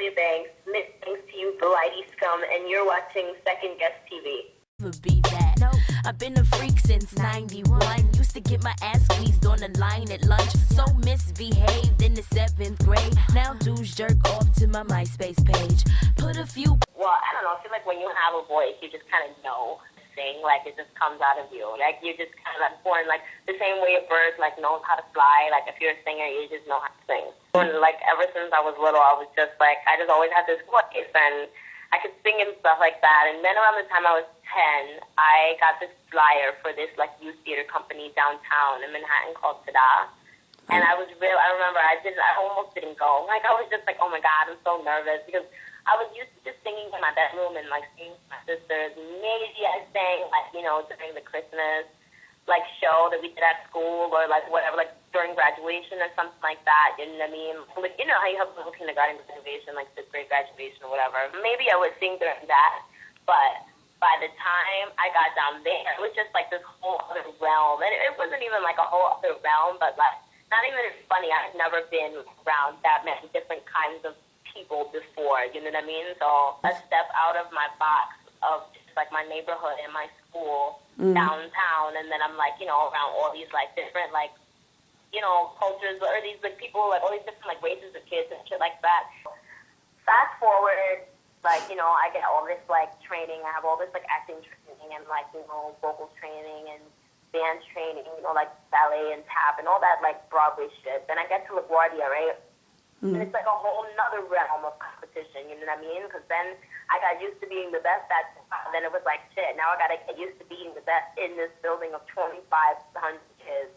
Azealia Banks, thanks to you, Blighty Scum, and you're watching Second Guest TV. Be that. No, I've been a freak since 91. Used to get my ass squeezed on the line at lunch. So misbehaved in the 7th grade. Now dudes jerk off to my MySpace page. Put a few. Well, I don't know. I feel like when you have a voice, you just kind of know to sing. Like, it just comes out of you. Like, you're just kind of like born, like, the same way a bird, like, knows how to fly. Like, if you're a singer, you just know how to sing. And, like, ever since I was little, I was just, like, I just always had this voice. And I could sing and stuff like that. And then around the time I was 10, I got this flyer for this, like, youth theater company downtown in Manhattan called Tada. And I remember I almost didn't go. Like, I was just like, oh, my God, I'm so nervous. Because I was used to just singing in my bedroom and, like, singing with my sisters. Maybe I sang, like, you know, during the Christmas, like, show that we did at school or, like, whatever, like, during graduation or something like that. You know what I mean? Like, you know how you have little kindergarten graduation, like, 5th grade graduation or whatever. Maybe I would sing during that. But by the time I got down there, it was just, like, this whole other realm. And it wasn't even, like, a whole other realm, but, like, not even funny. I've never been around that many different kinds of people before, you know what I mean? So a step out of my box of just like my neighborhood and my school downtown, and then I'm like, you know, around all these like different like, you know, cultures or these like people, like all these different like races of kids and shit like that. Fast forward, like, you know, I get all this like training. I have all this like acting training and like, you know, vocal training and band training, you know, like ballet and tap and all that like Broadway shit. Then I get to LaGuardia, right? And it's like a whole nother realm of competition, you know what I mean? Because then I got used to being the best at then it was like, shit, now I got to get used to being the best in this building of 2,500 kids.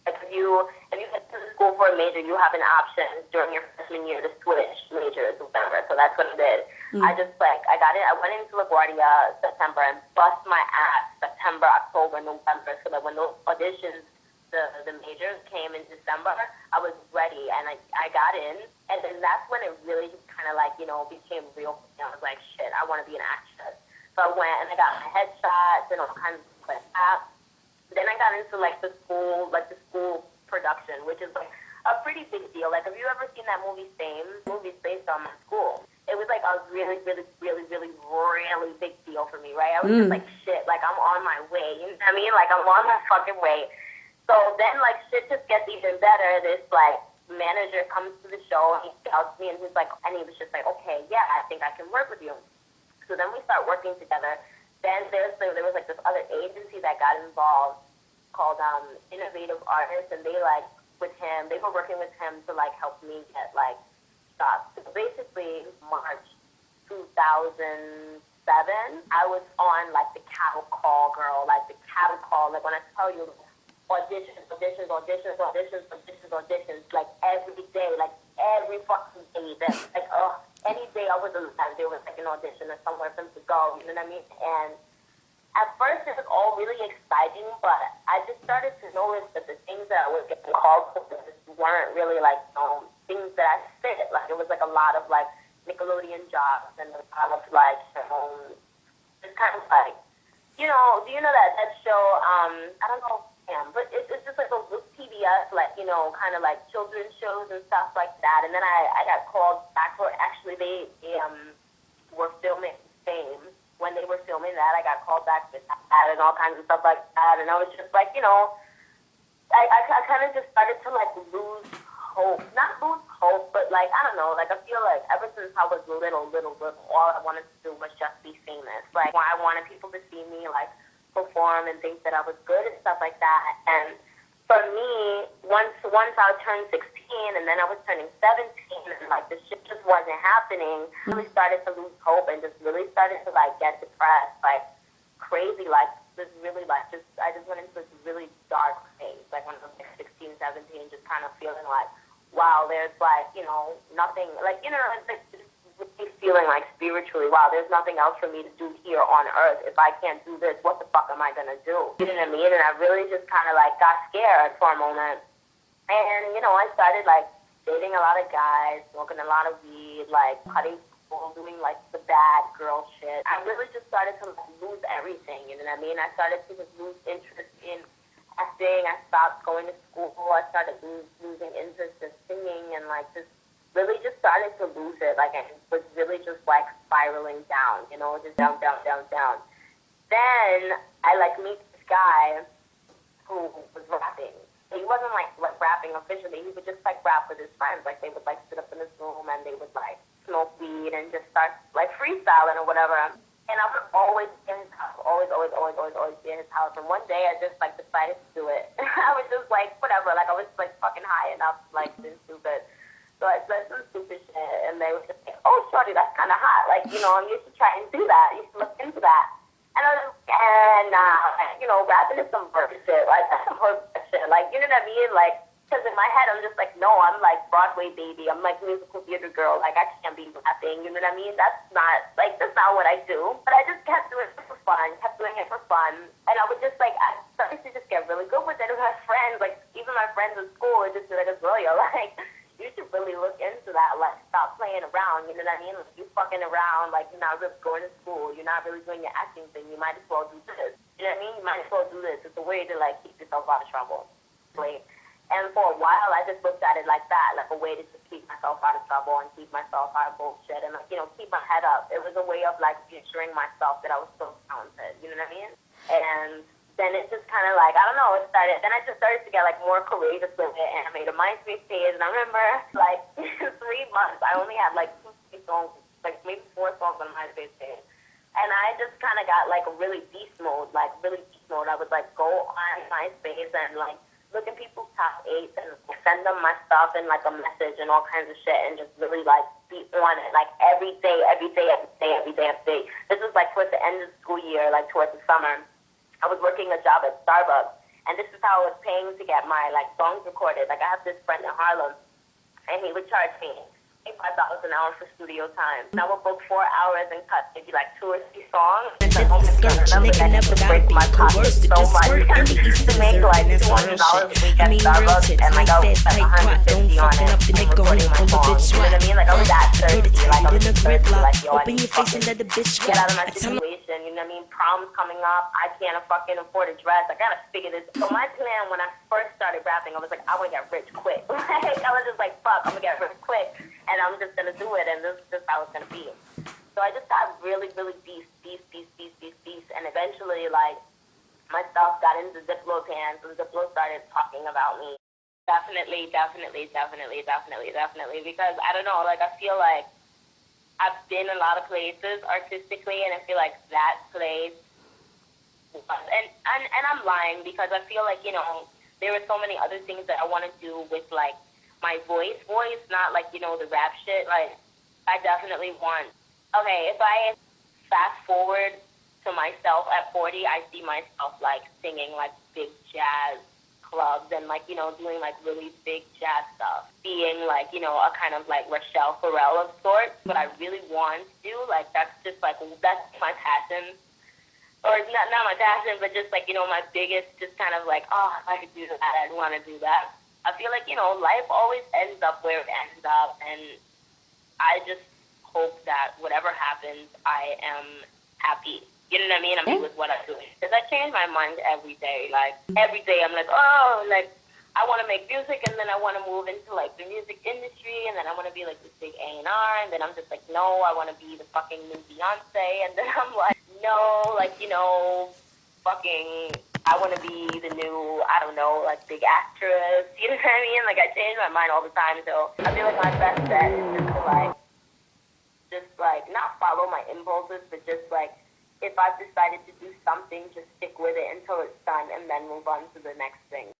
Like if you get to school for a major, you have an option during your freshman year to switch majors or whatever. So that's what I did. I just like, I went into LaGuardia September and bust my ass September, October, November, so that when those auditions, the majors came in December, I was ready, and I got in, and then that's when it really just kind of like, you know, became real. I was like, shit, I want to be an actress. So I went and I got my headshots and all kinds of stuff like that. Then I got into like the school production, which is like a pretty big deal. Like, have you ever seen that movie Fame? The movie's based on my school. It was like a really, really, really, really, really big deal for me, right? I was just like, shit, like I'm on my way. You know what I mean? Like I'm on my fucking way. So then, like, shit just gets even better. This, like, manager comes to the show, and he scouts me, and he's like, and he was just like, okay, yeah, I think I can work with you. So then we start working together. Then there was, like, this other agency that got involved called Innovative Artists, and they, like, they were working with him to, like, help me get, like, shots. So basically, March 2007, I was on, like, the cattle call, girl, like, the cattle call. Like, when I tell you, auditions, like every day, like every fucking day. That's like, any day I was alive, there was like an audition or somewhere for them to go, you know what I mean? And at first it was all really exciting, but I just started to notice that the things that I was getting called for just weren't really like, things that I fit. Like it was like a lot of like Nickelodeon jobs and a lot of like, just kind of like, you know, do you know that show, I don't know, but it's just like those PBS, like, you know, kind of like children's shows and stuff like that. And then I got called back for, actually they were filming Fame. When they were filming that, I got called back for that and all kinds of stuff like that. And I was just like, you know, I kind of just started to like lose hope. Not lose hope, but like, I don't know, like I feel like ever since I was little, all I wanted to do was just be famous. Like I wanted people to see me like perform and think that I was good and stuff like that. And for me, once I turned 16 and then I was turning 17 and like this shit just wasn't happening, I really started to lose hope and just really started to like get depressed, like crazy, like just really like I just went into this really dark phase, like when I was like 16, 17, just kind of feeling like, wow, there's like, you know, nothing, like, you know, it's like just really feeling like spiritually, wow, there's nothing else for me to do here on earth. If I can't do this, what the fuck am I gonna do? You know what I mean? And I really just kind of like got scared for a moment. And, you know, I started like dating a lot of guys, smoking a lot of weed, like cutting school, doing like the bad girl shit. I really just started to lose everything, you know what I mean? I started to just lose interest in acting. I stopped going to school. I started losing interest in singing and like just really just started to lose it, like, and was really just, like, spiraling down, you know, just down, down, down, down. Then I, like, meet this guy who was rapping. He wasn't, like rapping officially. He would just, like, rap with his friends. Like, they would, like, sit up in this room and they would, like, smoke weed and just start, like, freestyling or whatever. And I would always be in his house, always be in his house. And one day I just, like, decided to do it. I was just, like, whatever. Like, I was, like, fucking high enough, like, to do stupid. So I said some stupid shit, and they were just like, oh, shorty, that's kind of hot. Like, you know, you should try and do that. You should look into that. And I was like, you know, rapping is some verse shit. Like, that's some verse shit. Like, you know what I mean? Like, because in my head, I'm just like, no, I'm like Broadway baby. I'm like musical theater girl. Like, I can't be rapping. You know what I mean? That's not what I do. But I just kept doing it for fun. And I would just, like, I started to just get really good with it with my friends. Like, even my friends in school would just be like, Azealia, like, you should really look into that. Like, stop playing around. You know what I mean? Like, you fucking around. Like, you're not really going to school. You're not really doing your acting thing. You might as well do this. You know what I mean? You might as well do this. It's a way to, like, keep yourself out of trouble. And for a while, I just looked at it like that, like a way to just keep myself out of trouble and keep myself out of bullshit and, like, you know, keep my head up. It was a way of, like, reassuring myself that I was so talented. You know what I mean? And then it just kind of, like, I don't know, then I just started to get, like, more courageous with it, and I made a MySpace page, and I remember, like, in 3 months, I only had, like, 2 songs, like, maybe 4 songs on the MySpace page. And I just kind of got, like, a really beast mode. I would, like, go on MySpace and, like, look at people's top 8s and send them my stuff and, like, a message and all kinds of shit and just really, like, be on it, like, every day. This was, like, towards the end of the school year, like, towards the summer. I was working a job at Starbucks, and this is how I was paying to get my, like, songs recorded. Like, I have this friend in Harlem, and he would charge me $5 an hour for studio time. And I would book 4 hours and cut maybe, like, 2 or 3 songs. And if the skirt, your nigga never gotta be coerced to just skirt in the East to make, like, $200 a week at Starbucks, and, like, I would spend $150 on it and recording my songs. You know what I mean? Like, I was that thirsty. Like, I was thirsty. Like, yo, I need to fucking get out of my situation. You know what I mean? Prom's coming up. I can't fucking afford a dress. I gotta figure this. So my plan when I first started rapping, I was like, I want to get rich quick. Like, I was just like, fuck, I'm gonna get rich quick, and I'm just gonna do it, and this is just how it's gonna be. So I just got really beast, and eventually, like, my stuff got into Ziplo's hands, and Ziplo started talking about me. Definitely, because I don't know, like, I feel like I've been a lot of places artistically, and I feel like that place was, and I'm lying because I feel like, you know, there were so many other things that I want to do with, like, my voice, not, like, you know, the rap shit. Like, I definitely want, okay, if I fast forward to myself at 40, I see myself, like, singing, like, big jazz clubs and, like, you know, doing, like, really big jazz stuff, being, like, you know, a kind of, like, Rochelle Farrell of sorts. But I really want to do, like, that's just, like, that's my passion. Or not my passion, but just, like, you know, my biggest, just kind of like, oh, if I could do that, I'd want to do that. I feel like, you know, life always ends up where it ends up, and I just hope that whatever happens, I am happy. You know what I mean? I'm happy with what I'm doing. Because I change my mind every day. Like, every day I'm like, oh, like, I want to make music, and then I want to move into, like, the music industry, and then I want to be, like, this big A&R, and then I'm just like, no, I want to be the fucking new Beyonce, and then I'm like, no, like, you know, fucking, I want to be the new, I don't know, like, big actress, you know what I mean? Like, I change my mind all the time, so I feel like my best bet is just to, like, not follow my impulses, but just, like, if I've decided to do something, just stick with it until it's done, and then move on to the next thing.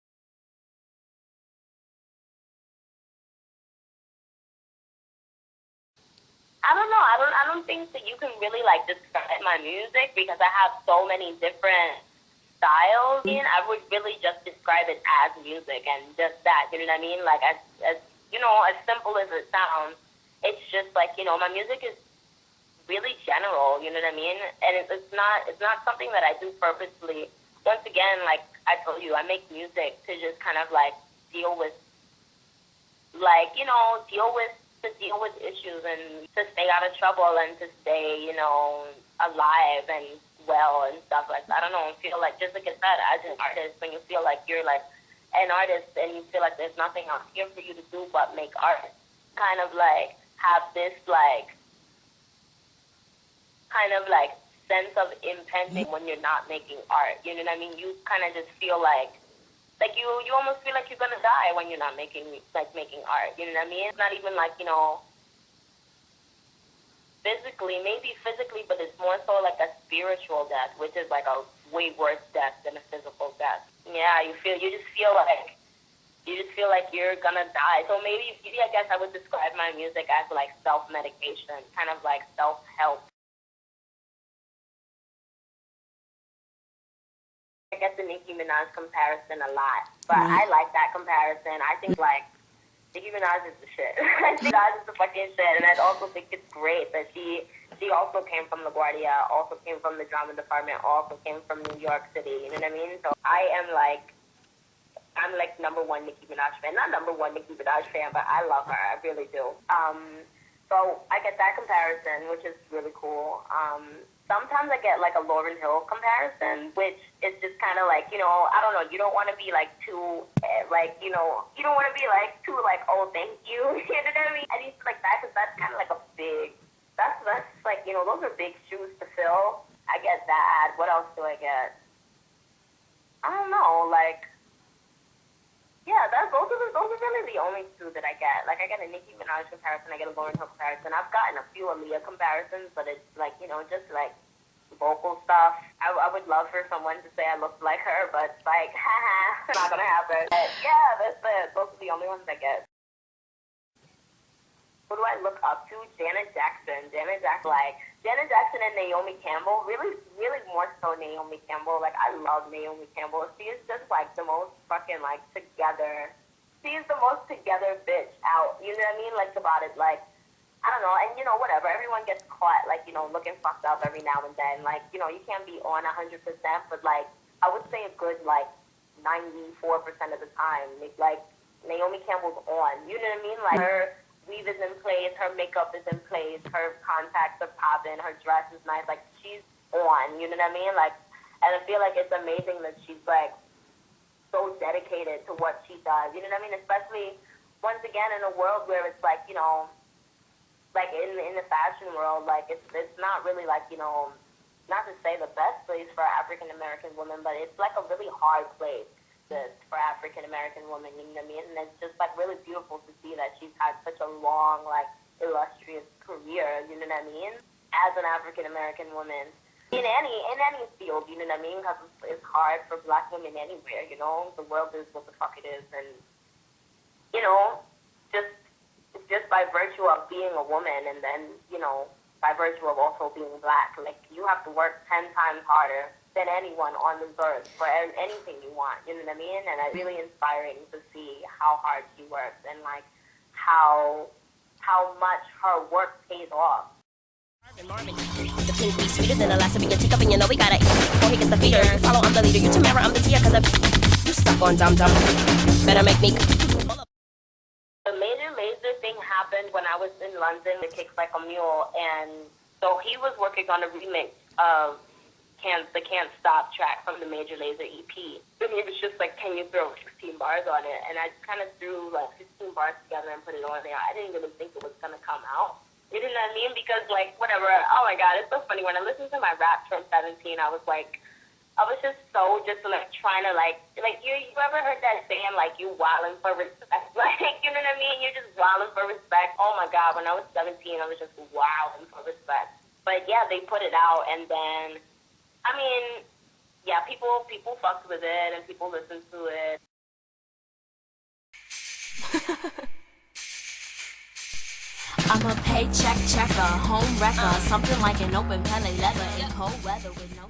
I don't know. I don't think that you can really, like, describe my music because I have so many different styles. And I would really just describe it as music and just that. You know what I mean? Like, as you know, as simple as it sounds, it's just like, you know, my music is really general. You know what I mean? And it's not something that I do purposely. Once again, like I told you, I make music to just kind of, like, deal with, like, you know, deal with issues and to stay out of trouble and to stay, you know, alive and well and stuff like that. I don't know, I feel like, just like I said, as an artist, when you feel like you're, like, an artist and you feel like there's nothing else here for you to do but make art, kind of like have this like kind of like sense of impending when you're not making art. You know what I mean? You kind of just feel like you almost feel like you're gonna die when you're not making art. You know what I mean? It's not even like, you know, physically, maybe physically, but it's more so like a spiritual death, which is like a way worse death than a physical death. Yeah, you just feel like you're gonna die. So maybe I guess I would describe my music as like self-medication, kind of like self-help. I get the Nicki Minaj comparison a lot, but I like that comparison. I think like Nicki Minaj is the shit. Nicki Minaj is the fucking shit, and I also think it's great that she also came from LaGuardia, also came from the drama department, also came from New York City. You know what I mean? So I'm like number one Nicki Minaj fan. Not number one Nicki Minaj fan, but I love her. I really do. So I get that comparison, which is really cool. Sometimes I get like a Lauryn Hill comparison, which is just kind of like, you know, I don't know, you don't want to be like too, like, you know, you don't want to be like too like, oh, thank you, you know what I mean? And it's like that, because that's kind of like a big, that's like, you know, those are big shoes to fill. I get that. What else do I get? I don't know, like, yeah, those are really the only two that I get. Like, I get a Nicki Minaj comparison, I get a Lauryn Hill comparison. I've gotten a few Aaliyah comparisons, but it's like, you know, just like vocal stuff. I would love for someone to say I looked like her, but it's like, haha, not gonna happen. But yeah, that's it. Those are the only ones I get. Who do I look up to? Janet Jackson. Janet Jackson and Naomi Campbell. Really, really more so Naomi Campbell. Like, I love Naomi Campbell. She is just like the most fucking like together. She's the most together bitch out. You know what I mean? Like, about it. Like, I don't know. And you know, whatever. Everyone gets caught like, you know, looking fucked up every now and then. Like, you know, you can't be on 100%, but like, I would say a good like 94% of the time. Like Naomi Campbell's on. You know what I mean? Like, her weave is in place, her makeup is in place, her contacts are popping, her dress is nice, like, she's on, you know what I mean? Like, and I feel like it's amazing that she's, like, so dedicated to what she does, you know what I mean? Especially, once again, in a world where it's, like, you know, like, in the fashion world, like, it's not really, like, you know, not to say the best place for African-American women, but it's, like, a really hard place for African-American women, you know what I mean? And it's just, like, really beautiful to see that she's had such a long, like, illustrious career, you know what I mean? As an African-American woman, in any field, you know what I mean? Because it's hard for black women anywhere, you know? The world is what the fuck it is, and, you know, just by virtue of being a woman, and then, you know, by virtue of also being black, like, you have to work 10 times harder than anyone on this earth for anything you want, you know what I mean? And it's really inspiring to see how hard she works and like how much her work pays off. The pink be sweeter than the last of we can take up, and you know we gotta eat before he gets the feeder. You follow, I'm the leader. You Tamara, I'm the Tia, cause you stuck on dum dum. Better make me. The Major Lazer thing happened when I was in London. It Kicks Like a Mule, and so he was working on a remix of the Can't Stop track from the Major Lazer EP. And he was just like, can you throw 16 bars on it? And I just kind of threw like 16 bars together and put it on there. I didn't really think it was going to come out. You know what I mean? Because like, whatever, oh my God, it's so funny. When I listened to my rap from 17, I was just so like trying to like you ever heard that saying like you wilding for respect? Like, you know what I mean? You're just wilding for respect. Oh my God, when I was 17, I was just wilding for respect. But yeah, they put it out, and then, I mean, yeah, people fucked with it and people listened to it. I'm a paycheck checker, home wrecker, something like an open pellet leather in cold weather with no